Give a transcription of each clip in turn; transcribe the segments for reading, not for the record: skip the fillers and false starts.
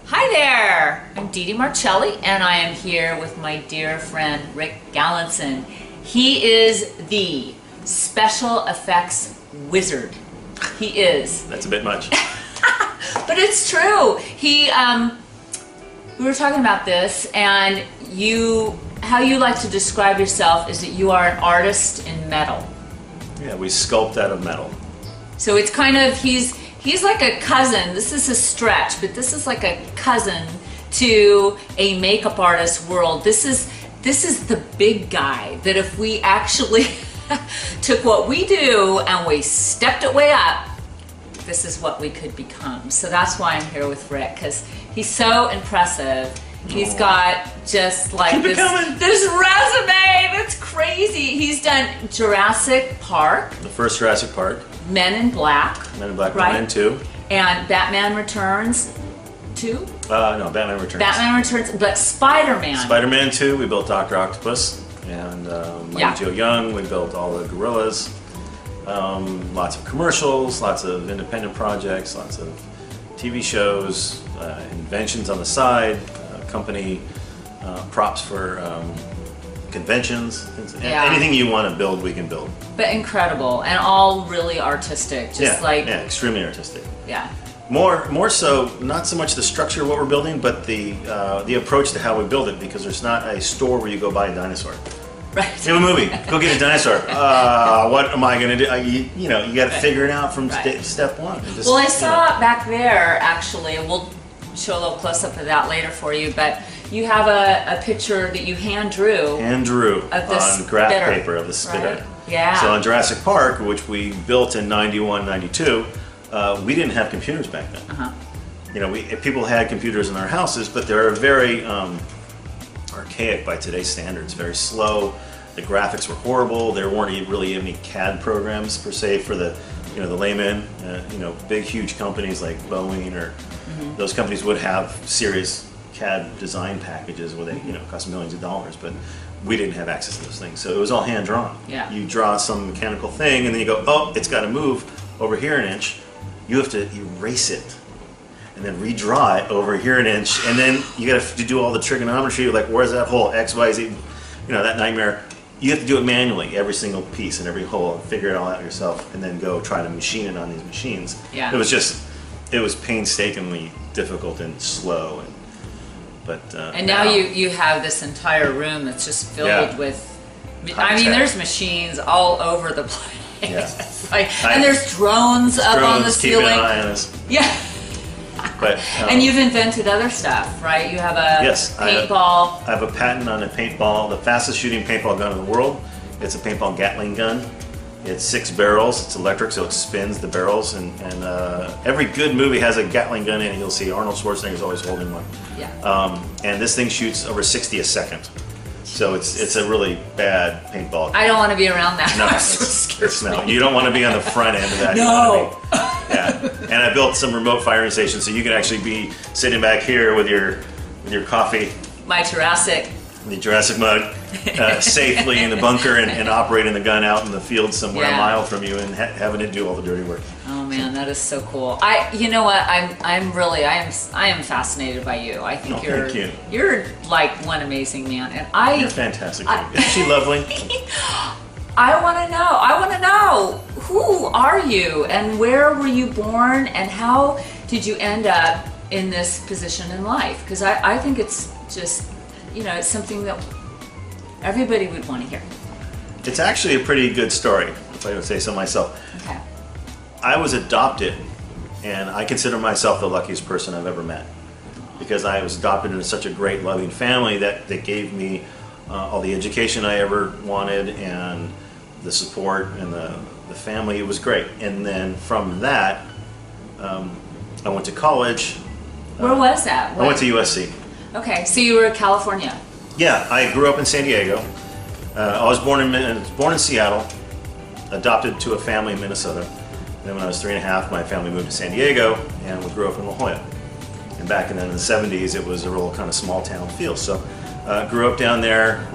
Hi there! I'm Dee Dee Marcelli, and I am here with my dear friend Rick Galinson. He is the special effects wizard. He is. That's a bit much. But it's true. We were talking about this, and how you like to describe yourself is that you are an artist in metal. Yeah, we sculpt out of metal. So it's kind of, he's like a cousin. This is a stretch, but this is like a cousin to a makeup artist world. This is the big guy that if we actually took what we do and we stepped it way up, this is what we could become. So that's why I'm here with Rick, because he's so impressive. He's got just like this resume that's crazy. He's done Jurassic Park. The first Jurassic Park. Men in Black. Men in Black right? 1 and 2. And Batman Returns 2? No, Batman Returns. Batman Returns, but Spider-Man. Spider-Man 2, we built Dr. Octopus. And Joe Young, we built all the gorillas. Lots of commercials, lots of independent projects, lots of TV shows, inventions on the side, company props for conventions. Anything you want to build, we can build. But incredible, and all really artistic. Just extremely artistic. Yeah. More so, not so much the structure of what we're building, but the approach to how we build it, because there's not a store where you go buy a dinosaur. Right. You have a movie, go get a dinosaur. What am I going to do? You got to figure it out from step one. Well, I saw back there, actually, and we'll show a little close-up of that later for you, but you have a picture that you hand drew. Of this on graph paper of the spitter. Right? Yeah. So on Jurassic Park, which we built in 91, 92, we didn't have computers back then. Uh-huh. People had computers in their houses, but they're very archaic by today's standards, very slow. The graphics were horrible. There weren't really any CAD programs per se for the layman. Big huge companies like Boeing or those companies would have serious CAD design packages where they cost millions of dollars, but we didn't have access to those things. So it was all hand drawn. Yeah. You draw some mechanical thing and then you go, oh, it's got to move over here an inch. You have to erase it and then redraw it over here an inch, and then you got to do all the trigonometry, like where's that hole, X, Y, Z, that nightmare. You have to do it manually, every single piece and every hole, and figure it all out yourself, and then go try to machine it on these machines. Yeah. It was painstakingly difficult and slow, and now you have this entire room that's just filled with. There's machines all over the place. Yeah. And there's drones up on the ceiling. Keeping an eye on us. Yeah. But, and you've invented other stuff, right? You have a paintball. I have a patent on a paintball, the fastest shooting paintball gun in the world. It's a paintball Gatling gun. It's 6 barrels. It's electric, so it spins the barrels. And every good movie has a Gatling gun in it. You'll see Arnold Schwarzenegger's always holding one. Yeah. And this thing shoots over 60 a second. So it's a really bad paintball. I don't want to be around that. No, you don't want to be on the front end of that. No. And I built some remote firing stations, so you can actually be sitting back here with your coffee, the Jurassic mug, safely in the bunker and operating the gun out in the field somewhere a mile from you and having it do all the dirty work. Oh man, that is so cool. You know what? I am fascinated by you. I think you're like one amazing man, and you're fantastic. Isn't she lovely? I want to know who are you and where were you born and how did you end up in this position in life? Because I think it's just it's something that everybody would want to hear. It's actually a pretty good story, if I would say so myself. Okay. I was adopted, and I consider myself the luckiest person I've ever met, because I was adopted into such a great, loving family that gave me all the education I ever wanted and the support and the family. It was great. And then from that, I went to college. Where was that? I went to USC. Okay, so you were in California. Yeah, I grew up in San Diego. I was born in Seattle, adopted to a family in Minnesota. Then when I was 3 and a half, my family moved to San Diego, and we grew up in La Jolla. And back in the 70s, it was a real kind of small town feel. So grew up down there,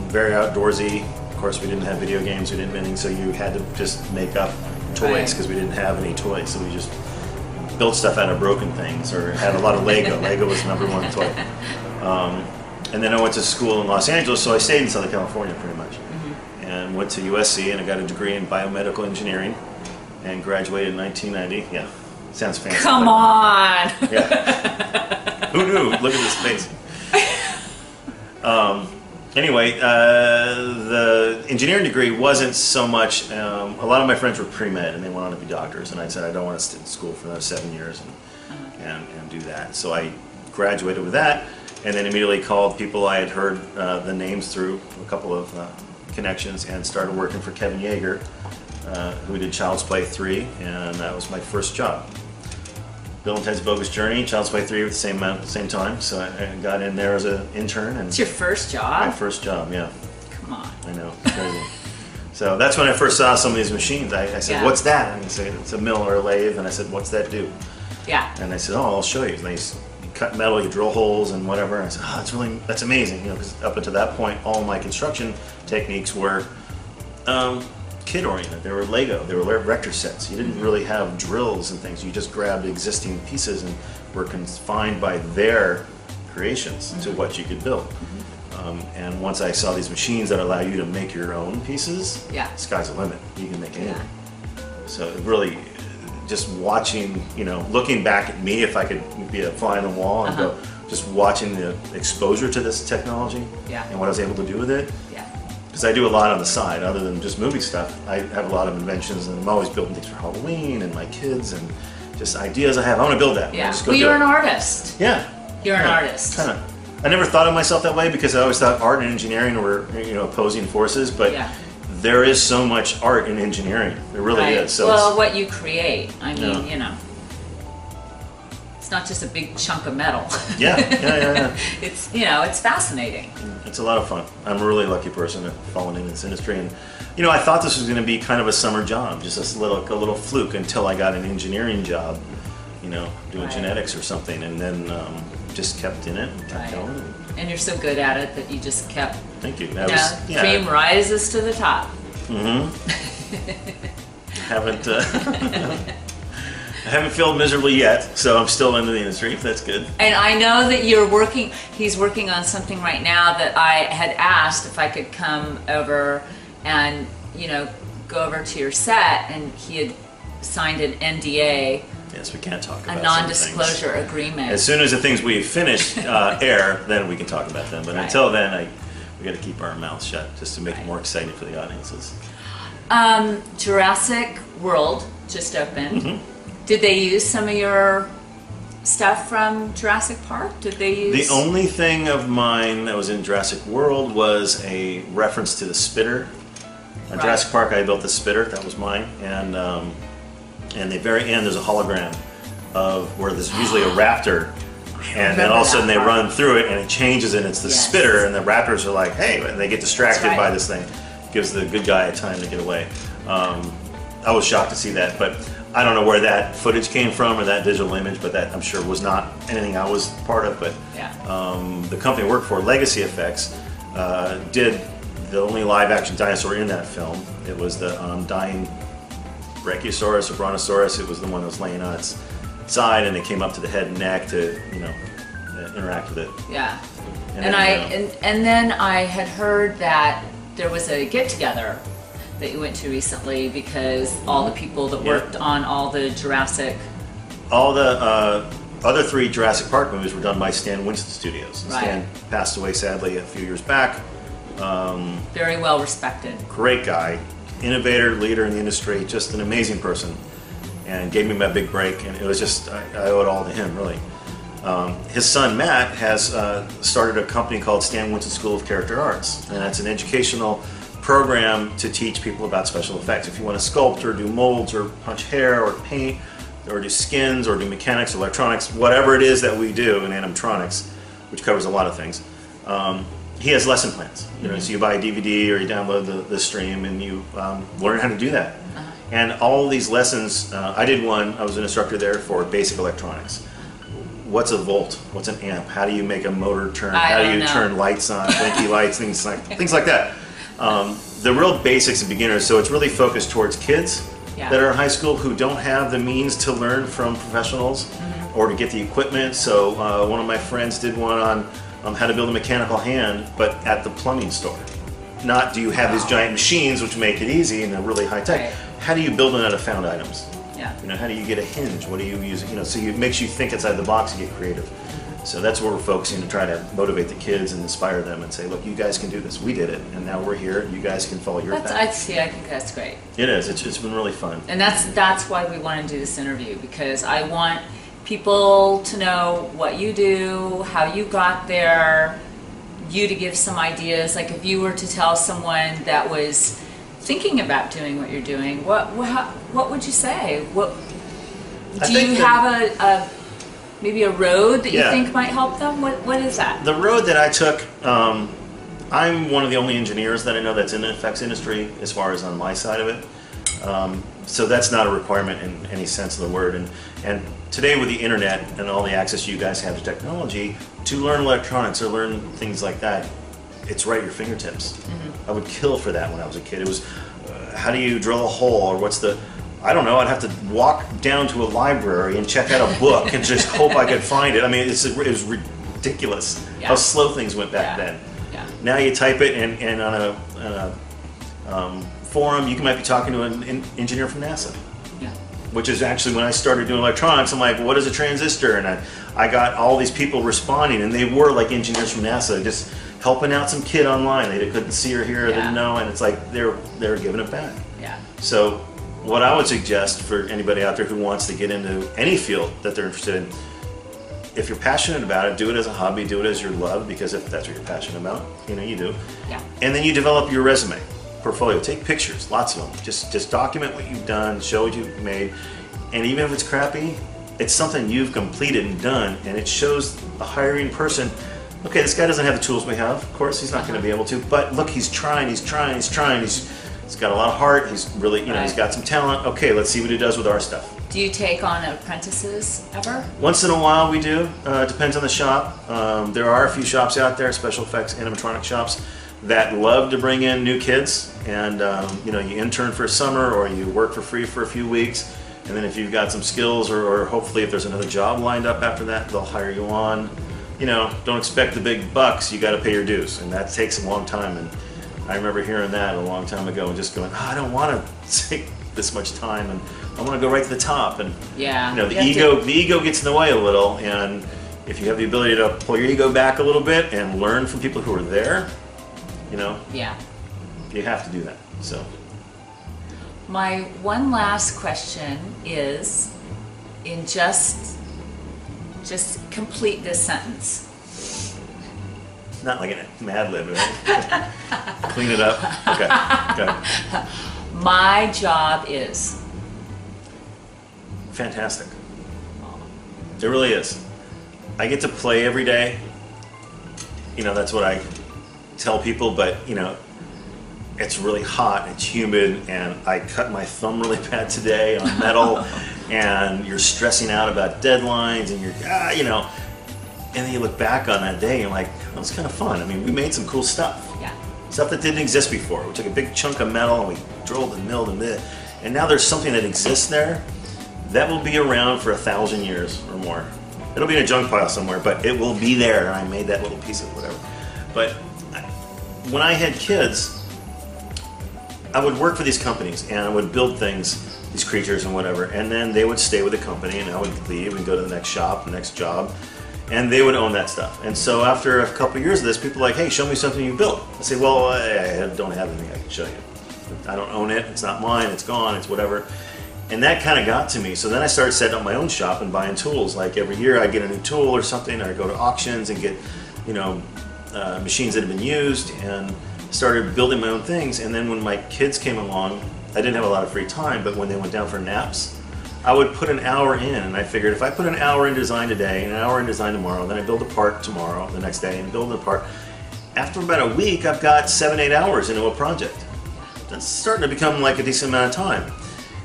very outdoorsy. Of course, we didn't have video games, we didn't have anything, so you had to just make up toys because we didn't have any toys. So we just built stuff out of broken things, or had a lot of Lego. Lego was the #1 toy. And then I went to school in Los Angeles, so I stayed in Southern California pretty much. And went to USC, and I got a degree in biomedical engineering, and graduated in 1990. Yeah, sounds fancy. Come on! Yeah. Who knew? Look at this face. Anyway, the engineering degree wasn't so much, a lot of my friends were pre-med and they went on to be doctors, and I said I don't want to sit in school for another 7 years and do that. So I graduated with that, and then immediately called people I had heard the names through a couple of connections, and started working for Kevin Yeager, who did Child's Play 3, and that was my first job. Bill and Ted's Bogus Journey, Child's Play 3 at the same time, so I got in there as an intern. And it's your first job? My first job, yeah. Come on. I know, it's crazy. So that's when I first saw some of these machines. I said, what's that? And they said, it's a mill or a lathe, and I said, what's that do? Yeah. And they said, oh, I'll show you. And you cut metal, you drill holes and whatever. And I said, oh, that's amazing. You know, because up until that point, all my construction techniques were kid-oriented. They were Lego. They were erector sets. You didn't really have drills and things. You just grabbed existing pieces and were confined by their creations to what you could build. And once I saw these machines that allow you to make your own pieces, sky's the limit. You can make anything. So it really, just watching, you know, looking back at me, if I could be a fly on the wall and go, just watching the exposure to this technology and what I was able to do with it. Because I do a lot on the side, other than just movie stuff. I have a lot of inventions, and I'm always building things for Halloween and my kids, and just ideas I have. I want to build that. Yeah. Well, you're an artist. Yeah. You're an artist. Kind of. I never thought of myself that way, because I always thought art and engineering were, you know, opposing forces. But there is so much art in engineering. There really is. So well, what you create. I mean, you know. It's not just a big chunk of metal. Yeah. It's, you know, it's fascinating. It's a lot of fun. I'm a really lucky person to have fallen into this industry, and you know, I thought this was going to be kind of a summer job, just a little fluke, until I got an engineering job, you know, doing genetics or something, and then just kept in it and kept going. And you're so good at it that you just kept. Thank you. Dream rises to the top. I haven't failed miserably yet, so I'm still into the industry. That's good. And I know that he's working on something right now that I had asked if I could come over and, you know, go over to your set, and he had signed an NDA. Yes, we can't talk about a non-disclosure agreement. As soon as the things we finish air, then we can talk about them. But until then, we got to keep our mouths shut, just to make it more exciting for the audiences. Jurassic World just opened. Did they use some of your stuff from Jurassic Park? Did they use... The only thing of mine that was in Jurassic World was a reference to the spitter. On Jurassic Park, I built the spitter. That was mine. And at the very end, there's a hologram of where there's usually a raptor, and then all of a sudden they run through it, and it changes, and it's the spitter, and the raptors are like, hey, and they get distracted by this thing. Gives the good guy time to get away. I was shocked to see that, but I don't know where that footage came from, or that digital image, but that I'm sure was not anything I was part of. But the company I worked for, Legacy Effects, did the only live-action dinosaur in that film. It was the dying Brachiosaurus or Brontosaurus. It was the one that was laying on its side, and it came up to the head and neck to, you know, interact with it. Yeah. And then I had heard that there was a get-together that you went to recently, because all the people that worked on all the Jurassic... All the other 3 Jurassic Park movies were done by Stan Winston Studios. Stan passed away, sadly, a few years back. Very well respected. Great guy. Innovator, leader in the industry, just an amazing person. And gave me my big break, and it was just, I owe it all to him, really. His son, Matt, has started a company called Stan Winston School of Character Arts. And that's an educational program to teach people about special effects. If you want to sculpt or do molds or punch hair or paint or do skins or do mechanics, electronics, whatever it is that we do in animatronics, which covers a lot of things, he has lesson plans. You know, so you buy a DVD or you download the stream, and you learn how to do that. And all these lessons, I did one, I was an instructor there for basic electronics. What's a volt? What's an amp? How do you make a motor turn? How do you turn lights on, blinky lights, things like that. The real basics of beginners, so it's really focused towards kids Yeah. that are in high school who don't have the means to learn from professionals or to get the equipment. So one of my friends did one on how to build a mechanical hand, but at the plumbing store. Not do you have these giant machines which make it easy and they're really high tech. Right. How do you build it out of found items? Yeah. You know, how do you get a hinge? What do you use? You know, so it makes you think outside the box and get creative. So that's where we're focusing, to try to motivate the kids and inspire them and say, look, you guys can do this. We did it, and now we're here. You guys can follow your path. I think that's great. It is. It's been really fun. And that's why we want to do this interview, because I want people to know what you do, how you got there, you to give some ideas. Like if you were to tell someone that was thinking about doing what you're doing, what would you say? Do you have maybe a road that you think might help them? What is that? The road that I took, I'm one of the only engineers that I know that's in the effects industry as far as on my side of it. So that's not a requirement in any sense of the word. And today with the internet and all the access you guys have to technology, to learn electronics or learn things like that, it's right at your fingertips. I would kill for that when I was a kid. It was, how do you drill a hole, or what's the... I don't know, I'd have to walk down to a library and check out a book and just hope I could find it. I mean, it was ridiculous how slow things went back then. Yeah. Now you type it, and on a forum, you might be talking to an engineer from NASA. Yeah. Which is actually, when I started doing electronics, I'm like, what is a transistor? And I got all these people responding, and they were like engineers from NASA, just helping out some kid online. They couldn't see or hear or didn't know, and it's like they were giving it back. Yeah. So what I would suggest for anybody out there who wants to get into any field that they're interested in, if you're passionate about it, do it as a hobby, do it as your love, because if that's what you're passionate about, you know, you do. Yeah. And then you develop your resume, portfolio. Take pictures, lots of them. Just document what you've done, show what you've made, and even if it's crappy, it's something you've completed and done, and it shows the hiring person, okay, this guy doesn't have the tools we have, of course, he's not going to be able to, but look, he's trying, he's got a lot of heart, he's really, you know, he's got some talent. Okay, let's see what he does with our stuff. Do you take on apprentices ever? Once in a while we do. Depends on the shop. There are a few shops out there, special effects animatronic shops, that love to bring in new kids, and you know, you intern for a summer or you work for free for a few weeks, and then if you've got some skills, or hopefully if there's another job lined up after that, they'll hire you on. You know, don't expect the big bucks, you got to pay your dues, and that takes a long time. And I remember hearing that a long time ago and just going, I don't want to take this much time, and I want to go right to the top. And yeah, you know, the ego gets in the way a little, and if you have the ability to pull your ego back a little bit and learn from people who are there, you know, you have to do that. So my one last question is, in just complete this sentence. Not like a Mad Lib, right? Clean it up. Okay. My job is fantastic. It really is. I get to play every day. You know, that's what I tell people, but you know, it's really hot, it's humid, and I cut my thumb really bad today on metal, and you're stressing out about deadlines, and you're, you know, and then you look back on that day and you're like, that was kind of fun. I mean, we made some cool stuff. Yeah. Stuff that didn't exist before. We took a big chunk of metal and we drilled and milled and now there's something that exists there that will be around for 1,000 years or more. It'll be in a junk pile somewhere, but it will be there, and I made that little piece of whatever. But when I had kids, I would work for these companies and I would build things, these creatures and whatever, and then they would stay with the company and I would leave and go to the next shop, the next job, and they would own that stuff. And so after a couple of years of this, people are like, hey, show me something you built. I say, well, I don't have anything I can show you. I don't own it, it's not mine, it's gone, it's whatever. And that kind of got to me. So then I started setting up my own shop and buying tools. Like every year I get a new tool or something, or I go to auctions and get, you know, machines that have been used, and started building my own things. And then when my kids came along, I didn't have a lot of free time, but when they went down for naps, I would put an hour in, and I figured if I put an hour in design today and an hour in design tomorrow, then I build a part tomorrow, the next day, and build a part. After about a week, I've got 7-8 hours into a project. That's starting to become like a decent amount of time.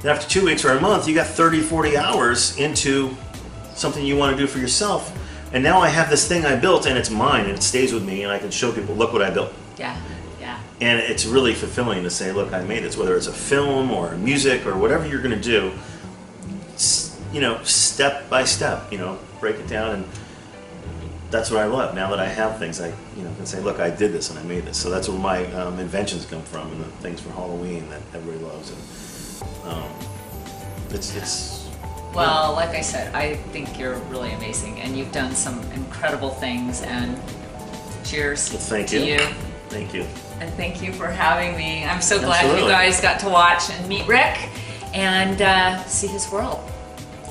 And after 2 weeks or a month, you got 30-40 hours into something you want to do for yourself. And now I have this thing I built, and it's mine, and it stays with me, and I can show people, look what I built. Yeah, yeah. And it's really fulfilling to say, look, I made this, whether it's a film or music or whatever you're going to do, step by step, break it down. And that's what I love. Now that I have things, I can say, look, I did this and I made this. So that's where my inventions come from, and the things for Halloween that everybody loves. And well, like I said, I think you're really amazing, and you've done some incredible things. And cheers to you. Thank you. And thank you for having me. I'm so glad Absolutely. you guys got to watch and meet Rick and see his world.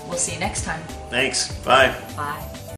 We'll see you next time. Thanks. Bye. Bye.